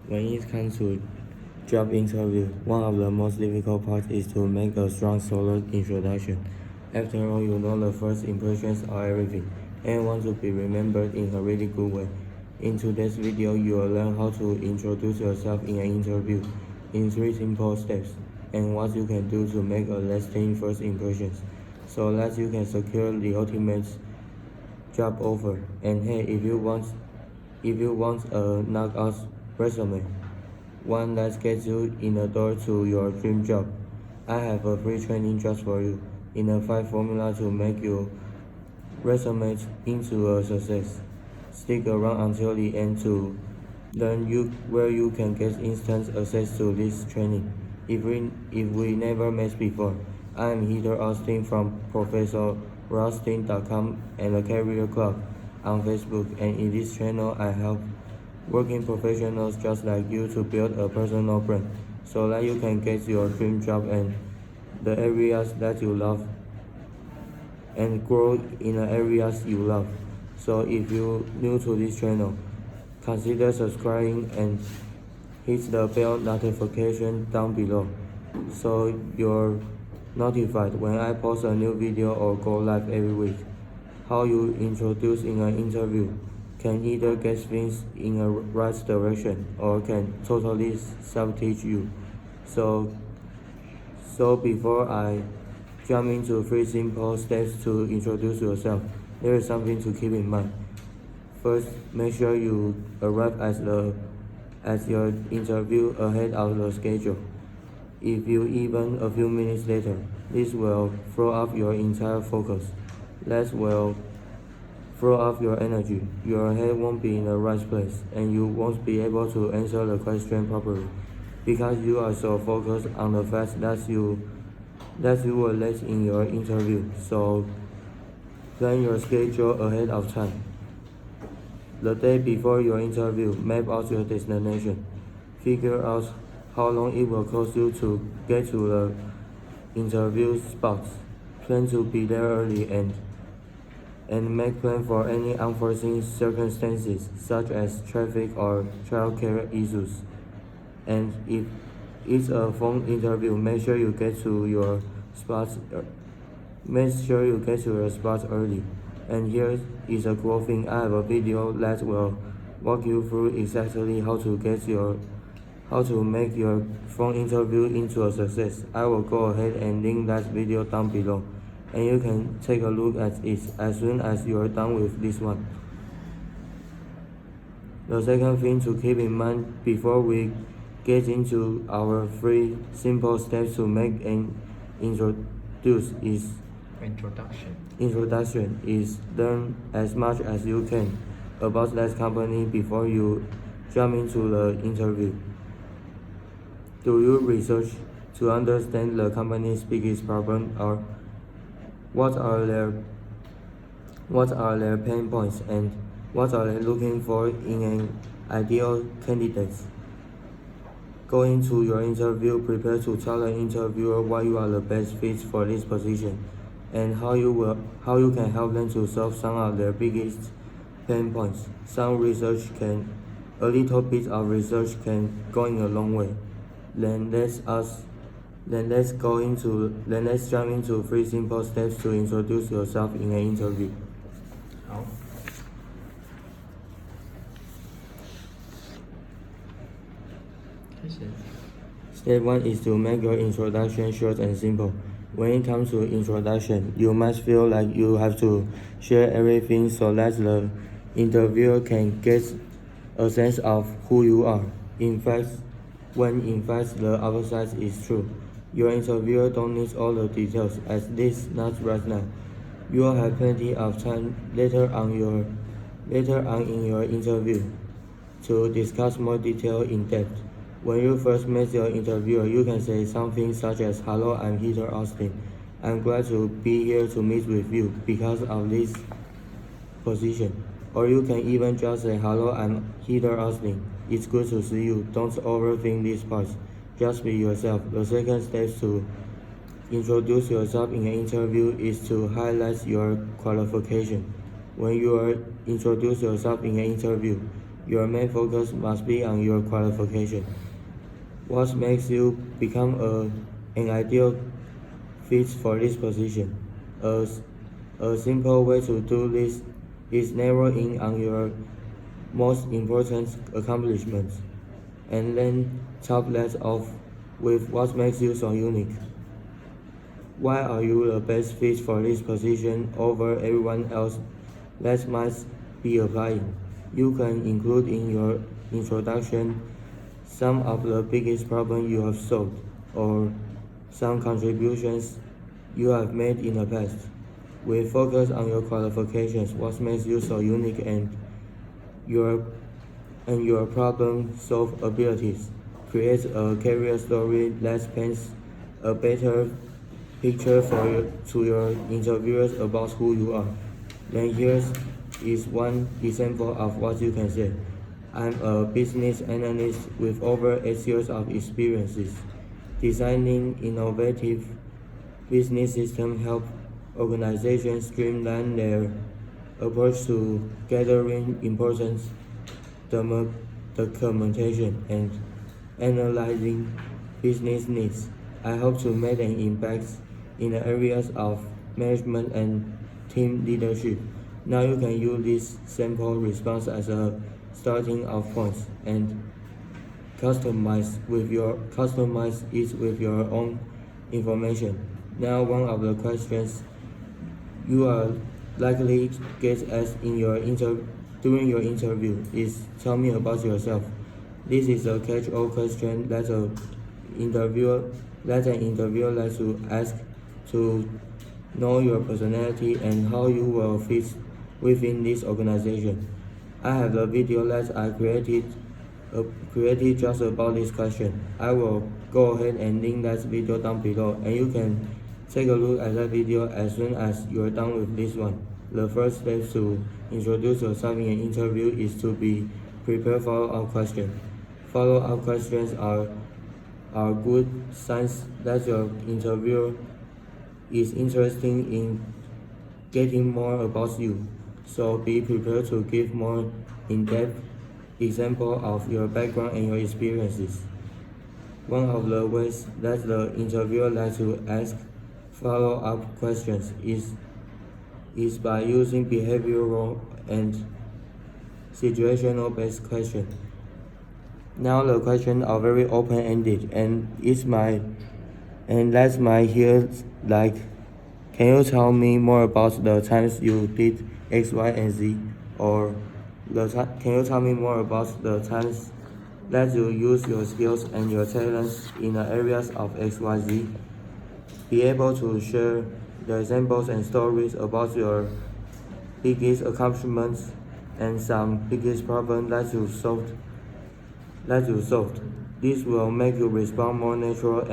When it comes to job interview, one of the most difficult parts is to make a strong solo introduction. After all, you know the first impressions are everything, and want to be remembered in a really good way. In today's video, you will learn how to introduce yourself in an interview in 3 simple steps, and what you can do to make a lasting first impressions, so that you can secure the ultimate job offer. And hey, if you want a knockout resume, one that gets you in the door to your dream job, I have a free training just for you in a 5 formula to make your resume into a success. Stick around until the end to learn where you can get instant access to this training. If we never met before, I am Heather Austin from ProfessorRaustin.com and the Career Club on Facebook, and in this channel I help working professionals just like you to build a personal brand so that you can get your dream job and the areas that you love and grow in the areas you love. So if you're new to this channel, consider subscribing and hit the bell notification down below so you're notified when I post a new video or go live every week. How you introduce in an interview can either get things in a right direction or can totally sabotage you. So before I jump into 3 simple steps to introduce yourself, there is something to keep in mind. First, make sure you arrive at your interview ahead of the schedule. If you even a few minutes later, this will throw off your entire focus. That will throw off your energy. Your head won't be in the right place, and you won't be able to answer the question properly because you are so focused on the fact that you were late in your interview. So plan your schedule ahead of time. The day before your interview, map out your destination. Figure out how long it will cost you to get to the interview spot. Plan to be there early and make plan for any unforeseen circumstances such as traffic or childcare issues. And if it's a phone interview, make sure you get to your spot early. And here is a cool thing. I have a video that will walk you through exactly how to make your phone interview into a success. I will go ahead and link that video down below, and you can take a look at it as soon as you're done with this one. The second thing to keep in mind before we get into our 3 simple steps to make an introduction is learn as much as you can about that company before you jump into the interview. Do your research to understand the company's biggest problem, or what are their pain points and what are they looking for in an ideal candidate. Go into your interview prepared to tell the interviewer why you are the best fit for this position and how you can help them to solve some of their biggest pain points. A little bit of research can go in a long way. Then let's jump into 3 simple steps to introduce yourself in an interview. Step 1 is to make your introduction short and simple. When it comes to introduction, you must feel like you have to share everything so that the interviewer can get a sense of who you are. In fact, the opposite is true. Your interviewer don't need all the details, at least not right now. You will have plenty of time later on in your interview to discuss more detail in depth. When you first meet your interviewer, you can say something such as, "Hello, I'm Heather Austin. I'm glad to be here to meet with you because of this position." Or you can even just say, "Hello, I'm Heather Austin. It's good to see you." Don't overthink this part. Just be yourself. The second step to introduce yourself in an interview is to highlight your qualification. When you introduce yourself in an interview, Your main focus must be on your qualification. What makes you become an ideal fit for this position? A simple way to do this is narrow in on your most important accomplishments, and then top that off with what makes you so unique. Why are you the best fit for this position over everyone else that might be applying? You can include in your introduction some of the biggest problems you have solved, or some contributions you have made in the past. We focus on your qualifications, what makes you so unique, and your problem solve abilities. Create a career story that paints a better picture to your interviewers about who you are. Then here is one example of what you can say. I'm a business analyst with over 8 years of experiences. Designing innovative business systems help organizations streamline their approach to gathering important documentation and analyzing business needs. I hope to make an impact in the areas of management and team leadership. Now you can use this sample response as a starting off point and customize it with your own information. Now one of the questions you are likely get asked during your interview is tell me about yourself. This is a catch-all question that an interviewer likes to ask to know your personality and how you will fit within this organization. I have a video that I created just about this question. I will go ahead and link that video down below, and you can take a look at that video as soon as you're done with this one. The first step to introduce yourself in an interview is to be prepared for follow-up questions. Follow-up questions are good signs that your interviewer is interested in getting more about you. So be prepared to give more in-depth example of your background and your experiences. One of the ways that the interviewer likes to ask follow-up questions is by using behavioral and situational-based questions. Now the questions are very open-ended, and that's my here like, can you tell me more about the times you did X, Y, and Z? Or can you tell me more about the times that you use your skills and your talents in the areas of X, Y, Z? Be able to share the examples and stories about your biggest accomplishments and some biggest problems that you solved. This will make you respond more natural and